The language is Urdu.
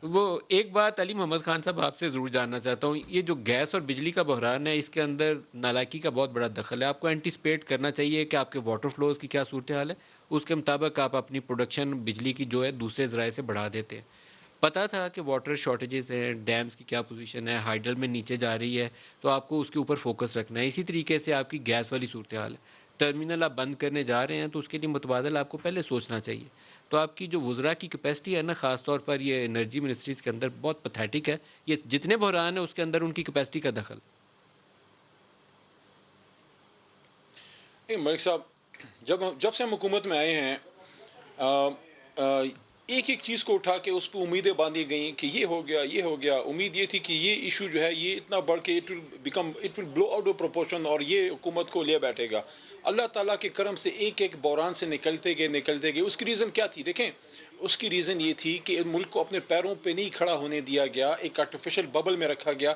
وہ ایک بات علی محمد خان صاحب آپ سے ضرور جاننا چاہتا ہوں، یہ جو گیس اور بجلی کا بحران ہے، اس کے اندر نالائکی کا بہت بڑا دخل ہے۔ آپ کو اینٹیسپیٹ کرنا چاہیے کہ آپ کے واٹر فلوز کی کیا صورتحال ہے، اس کے مطابق آپ اپنی پروڈکشن بجلی کی جو ہے دوسرے ذرائع سے بڑھا دیتے ہیں۔ پتہ تھا کہ واٹر شارٹیجز ہیں، ڈیمز کی کیا پوزیشن ہے، ہائیڈل میں نیچے جا رہی ہے، تو آپ کو اس کے اوپر فوکس رکھنا ہے۔ اسی طریقے سے آپ کی گیس والی صورتحال ہے، ٹرمینل آپ بند کرنے جا رہے ہیں تو اس کے لیے متبادل آپ کو پہلے سوچنا چاہیے۔ تو آپ کی جو وزراء کی کیپیسٹی ہے نا، خاص طور پر یہ انرجی منسٹریز کے اندر بہت پتھیٹک ہے۔ یہ جتنے بحران ہیں اس کے اندر ان کی کیپیسٹی کا دخل۔ ملک صاحب، جب سے ہم حکومت میں آئے ہیں، ایک ایک چیز کو اٹھا کے اس پہ امیدیں باندھی گئیں کہ یہ ہو گیا، یہ ہو گیا۔ امید یہ تھی کہ یہ ایشو جو ہے یہ اتنا بڑھ کے it will blow out of proportion اور یہ حکومت کو لے بیٹھے گا۔ اللہ تعالیٰ کے کرم سے ایک ایک بحران سے نکلتے گئے۔ اس کی ریزن کیا تھی؟ دیکھیں، اس کی ریزن یہ تھی کہ ملک کو اپنے پیروں پہ نہیں کھڑا ہونے دیا گیا، ایک آرٹیفیشل ببل میں رکھا گیا